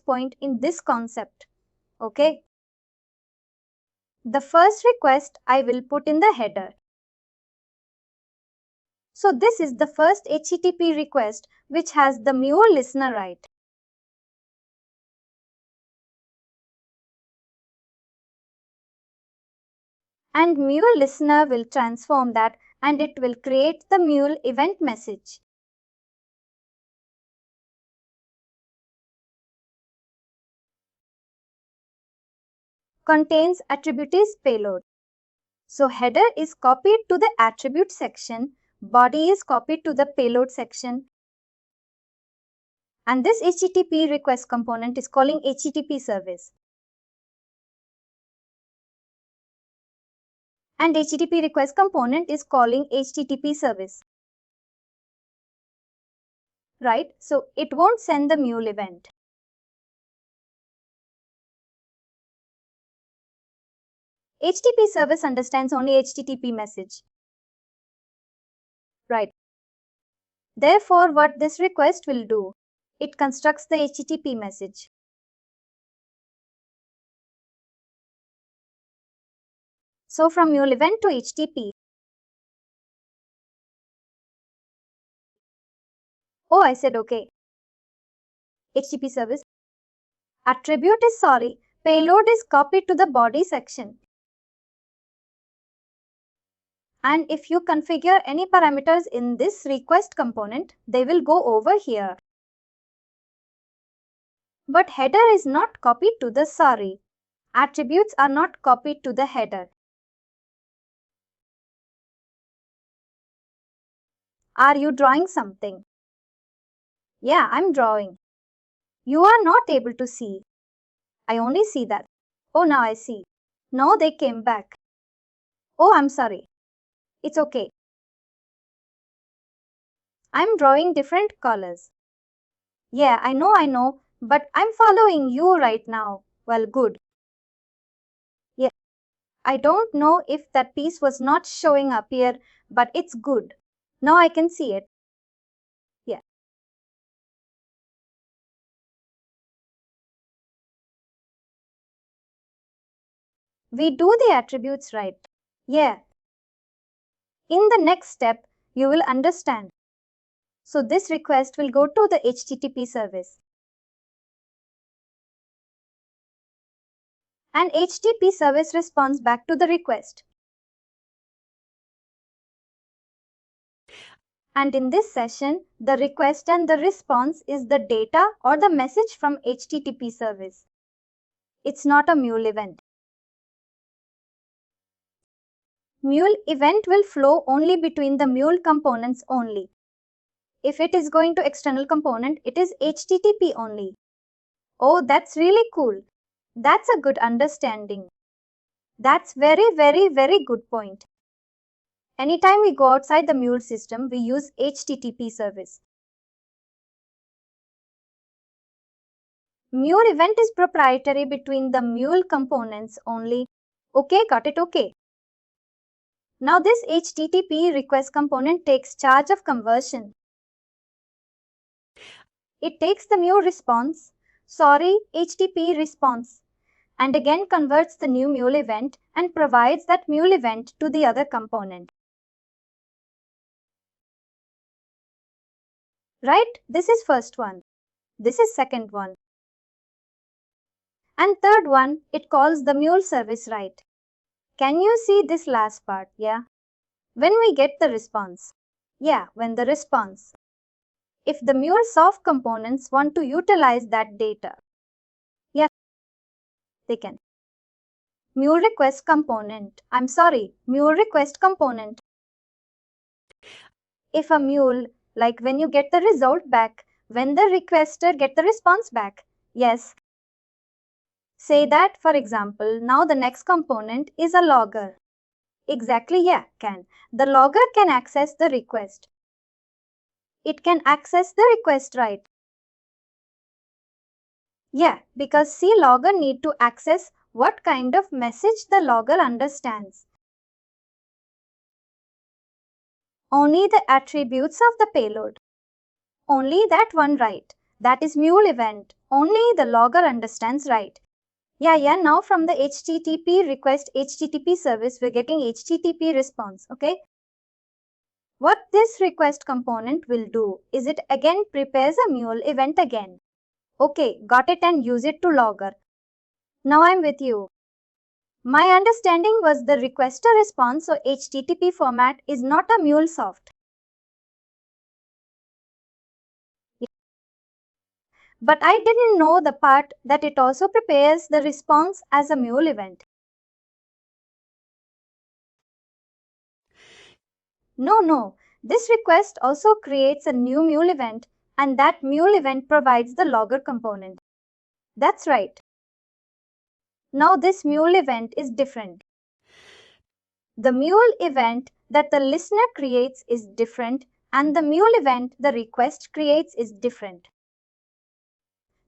concept. Okay. The first request I will put in the header. So this is the first HTTP request which has the Mule listener right. And Mule listener will transform that and it will create the Mule event message. Contains attributes payload. So header is copied to the attribute section, body is copied to the payload section. And this HTTP request component is calling HTTP service. And HTTP request component is calling HTTP service. Right? So it won't send the Mule event. HTTP service understands only HTTP message. Right. Therefore, what this request will do, it constructs the HTTP message. So from Mule event to HTTP. Oh, I said okay. HTTP service. Attribute is sorry. Payload is copied to the body section. And if you configure any parameters in this request component, they will go over here. But header is not copied to the sorry. Attributes are not copied to the header. Are you drawing something? Yeah, I'm drawing. You are not able to see. I only see that. Oh, now I see. No, they came back. Oh, I'm sorry. It's okay. I'm drawing different colors. Yeah, I know, but I'm following you right now. Well, good. Yeah, I don't know if that piece was not showing up here, but it's good. Now I can see it. Yeah. We do the attributes right. Yeah. In the next step, you will understand. So this request will go to the HTTP service. And HTTP service responds back to the request. And in this session, the request and the response is the data or the message from HTTP service. It's not a Mule event. Mule event will flow only between the Mule components only. If it is going to external component, it is HTTP only. Oh, that's really cool. That's a good understanding. That's very good point. Anytime we go outside the Mule system, we use HTTP service. Mule event is proprietary between the Mule components only. Okay, got it, okay. Now this HTTP request component takes charge of conversion. It takes the Mule response, HTTP response, and again converts the new Mule event and provides that Mule event to the other component. Right? This is first one. This is second one. And third one, it calls the Mule service, right? Can you see this last part? Yeah. When we get the response. Yeah, when the response. If the MuleSoft components want to utilize that data. Yeah, they can. Mule request component. Mule request component. If a Mule, like when you get the result back, when the requester get the response back. Yes. Say that, for example, now the next component is a logger. Exactly, yeah, can. The logger can access the request. It can access the request, right? Yeah, because logger need to access what kind of message the logger understands. Only the attributes of the payload. Only that one, right? That is Mule event. Only the logger understands, right? Yeah, now from the HTTP request HTTP service, we're getting HTTP response, okay? What this request component will do is it again prepares a Mule event again. Okay, got it, and use it to logger. Now I'm with you. My understanding was the requester response or HTTP format is not a MuleSoft. But I didn't know the part that it also prepares the response as a Mule event. No. This request also creates a new Mule event, and that Mule event provides the logger component. That's right. Now this Mule event is different. The Mule event that the listener creates is different, and the Mule event the request creates is different.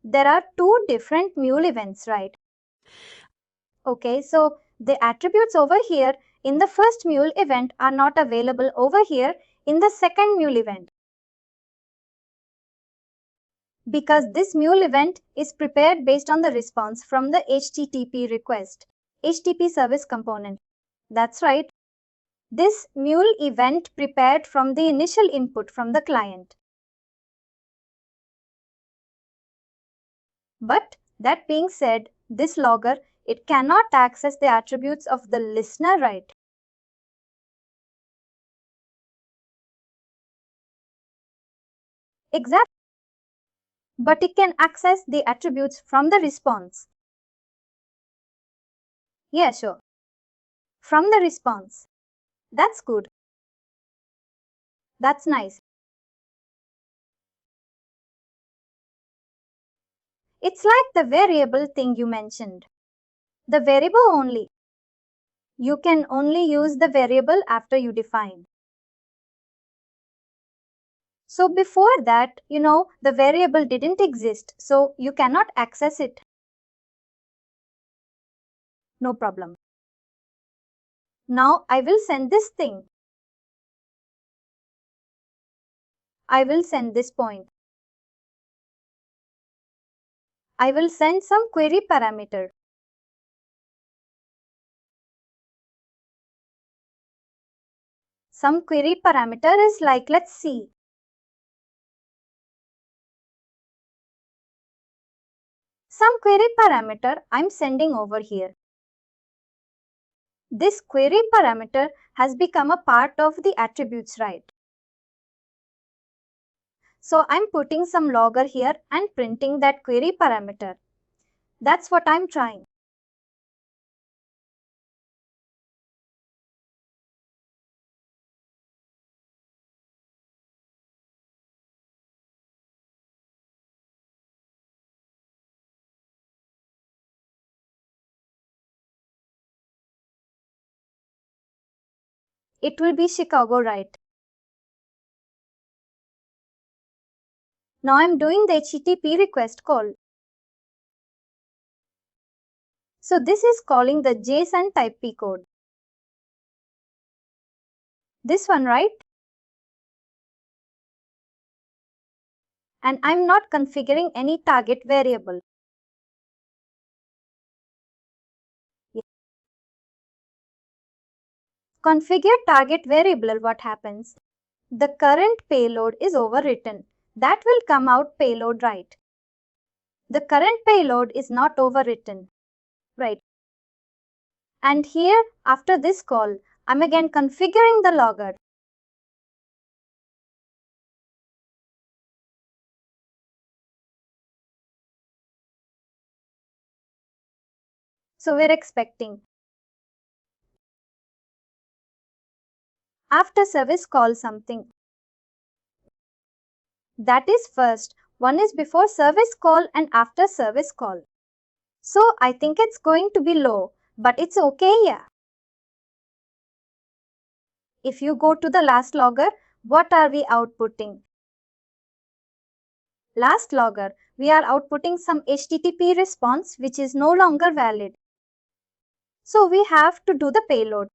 There are two different Mule events, right? Okay, so the attributes over here in the first Mule event are not available over here in the second Mule event. Because this Mule event is prepared based on the response from the HTTP request, HTTP service component. That's right. This Mule event prepared from the initial input from the client. But that being said, this logger, it cannot access the attributes of the listener, right? Exactly. But it can access the attributes from the response. Yeah, sure. From the response. That's good. That's nice. It's like the variable thing you mentioned. The variable only. You can only use the variable after you define. So before that, the variable didn't exist, so you cannot access it. No problem. Now I will send this thing. I will send this point. I will send some query parameter. Some query parameter is like, let's see. Some query parameter I'm sending over here. This query parameter has become a part of the attributes, right? So I'm putting some logger here and printing that query parameter. That's what I'm trying. It will be Chicago, right? Now I'm doing the HTTP request call. So this is calling the JSON type P code. This one, right? And I'm not configuring any target variable. Configure target variable. What happens? The current payload is overwritten. That will come out payload right. The current payload is not overwritten. Right. And here, after this call, I'm again configuring the logger. So we're expecting after service call something. That is first. One is before service call and after service call. So I think it's going to be low, but it's okay, yeah. If you go to the last logger, what are we outputting? Last logger, we are outputting some HTTP response which is no longer valid. So we have to do the payload.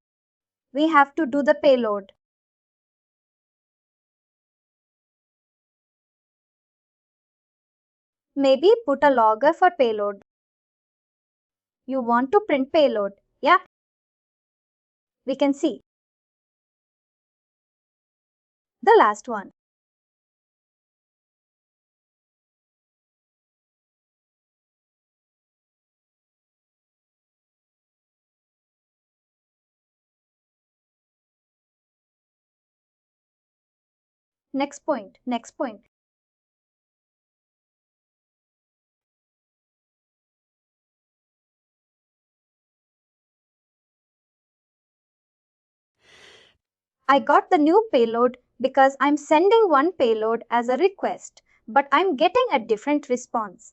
Maybe put a logger for payload. You want to print payload, yeah? We can see. The last one. Next point. I got the new payload because I'm sending one payload as a request, but I'm getting a different response.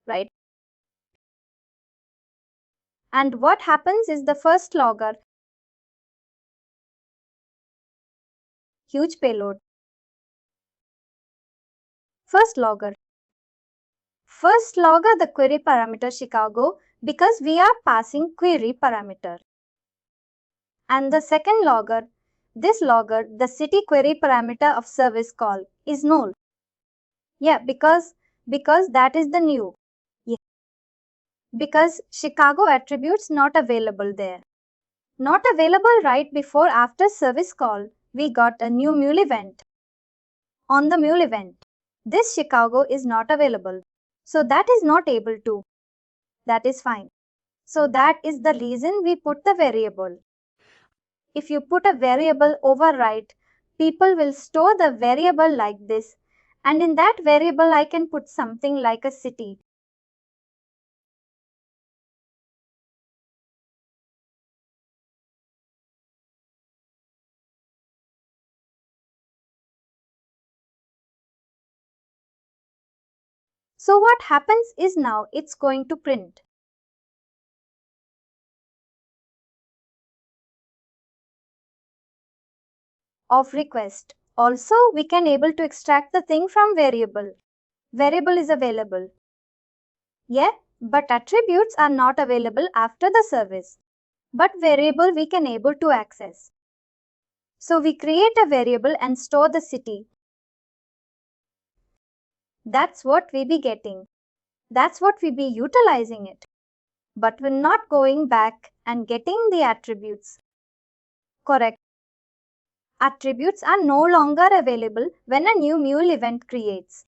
Right? And what happens is the first logger, huge payload. First logger, the query parameter Chicago because we are passing query parameter. And the second logger, this logger, the city query parameter of service call is null. Yeah, because that is the new. Yeah. Because Chicago attributes not available there. Not available right before after service call, we got a new Mule event. On the Mule event, this Chicago is not available. So that is not able to. That is fine. So that is the reason we put the variable. If you put a variable override, people will store the variable like this. And in that variable, I can put something like a city. So what happens is now it's going to print. Of request. Also, we can able to extract the thing from variable. Variable is available. Yeah, but attributes are not available after the service. But variable we can able to access. So we create a variable and store the city. That's what we be getting. That's what we be utilizing it. But we're not going back and getting the attributes. Correct. Attributes are no longer available when a new Mule event creates.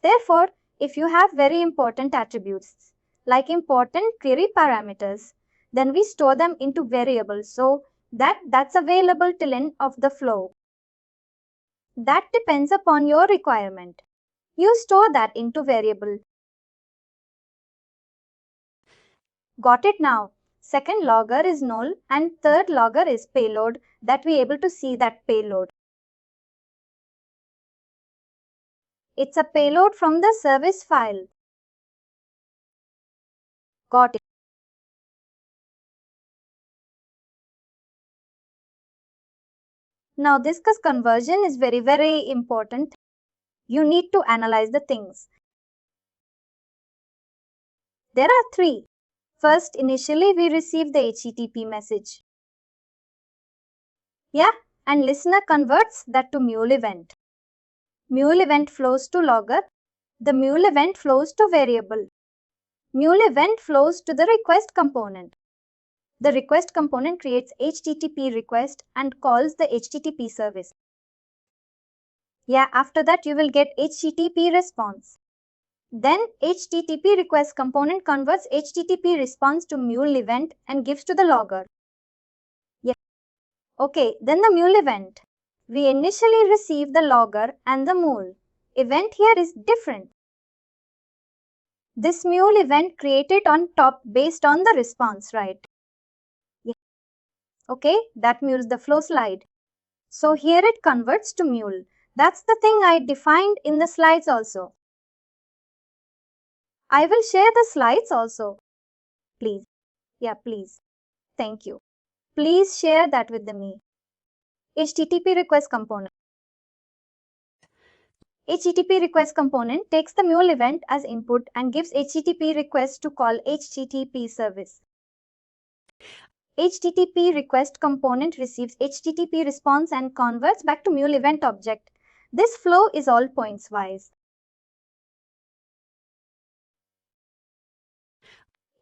Therefore, if you have very important attributes, like important query parameters, then we store them into variables so that's available till end of the flow. That depends upon your requirement. You store that into variable. Got it now? Second logger is null and third logger is payload that we able to see that payload. It's a payload from the service file. Got it. Now this conversion is very, very important. You need to analyze the things. There are three. First, initially we receive the HTTP message. Yeah, and listener converts that to Mule event. Mule event flows to logger. The Mule event flows to variable. Mule event flows to the request component. The request component creates HTTP request and calls the HTTP service. Yeah, after that you will get HTTP response. Then HTTP request component converts HTTP response to Mule event and gives to the logger. Yeah. Okay, then the Mule event. We initially receive the logger and the Mule. Event here is different. This Mule event created on top based on the response, right? Yeah. Okay, that mules the flow slide. So here it converts to Mule. That's the thing I defined in the slides also. I will share the slides also. Please. Yeah, please. Thank you. Please share that with me. HTTP request component. HTTP request component takes the Mule event as input and gives HTTP request to call HTTP service. HTTP request component receives HTTP response and converts back to Mule event object. This flow is all points wise.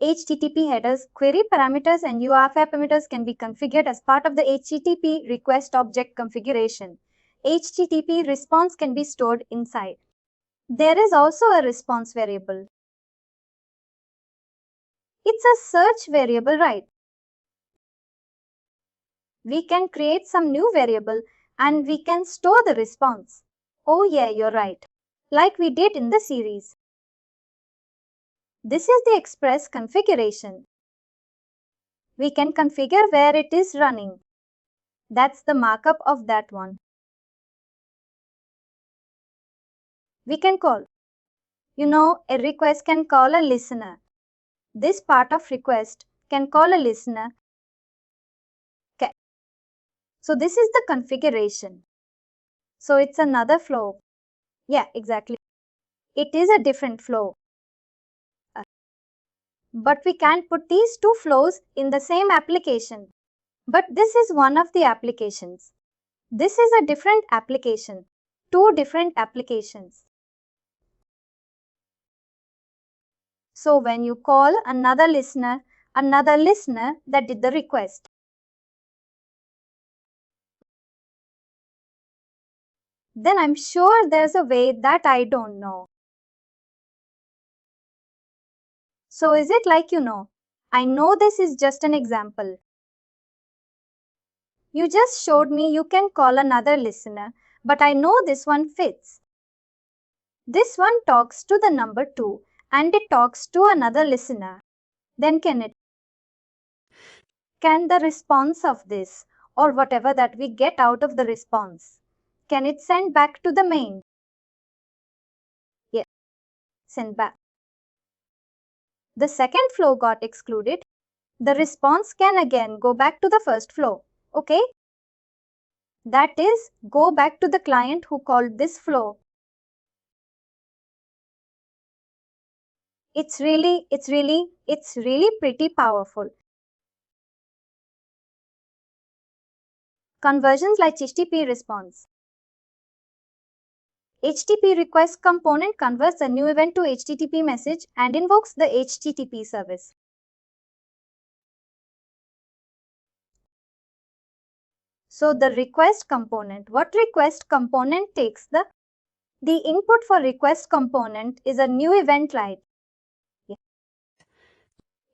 HTTP headers, query parameters and URI parameters can be configured as part of the HTTP request object configuration. HTTP response can be stored inside. There is also a response variable. It's a search variable, right? We can create some new variable and we can store the response. Oh yeah, you're right. Like we did in the series. This is the express configuration. We can configure where it is running. That's the markup of that one. We can call. A request can call a listener. This part of request can call a listener. Okay. So this is the configuration. So it's another flow. Yeah, exactly. It is a different flow. But we can't put these two flows in the same application. But this is one of the applications. This is a different application. Two different applications. So when you call another listener that did the request. Then I'm sure there's a way that I don't know. So is it like I know this is just an example. You just showed me you can call another listener, but I know this one fits. This one talks to the number 2 and it talks to another listener. Then can the response of this or whatever that we get out of the response, can it send back to the main? Yes, send back. The second flow got excluded. The response can again go back to the first flow. Okay? That is, go back to the client who called this flow. It's really pretty powerful. Conversions like HTTP response. HTTP request component converts a new event to HTTP message and invokes the HTTP service. So the request component, what request component takes the input for request component is a new event light.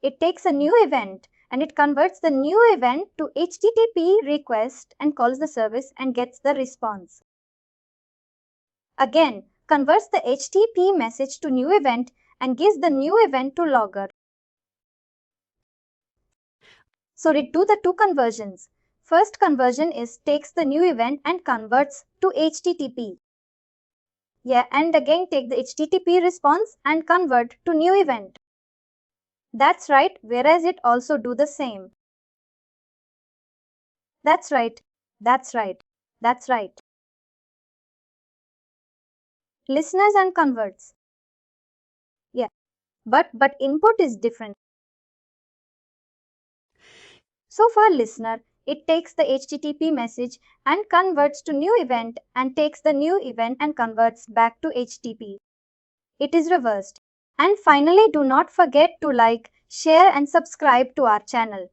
It takes a new event and it converts the new event to HTTP request and calls the service and gets the response. Again, converts the HTTP message to new event and gives the new event to logger. So it do the two conversions. First conversion is takes the new event and converts to HTTP. Yeah, and again take the HTTP response and convert to new event. That's right, whereas it also do the same. That's right. Listeners and converts. Yeah, but input is different. So for listener, it takes the HTTP message and converts to new event and takes the new event and converts back to HTTP. It is reversed. And finally, do not forget to like, share and subscribe to our channel.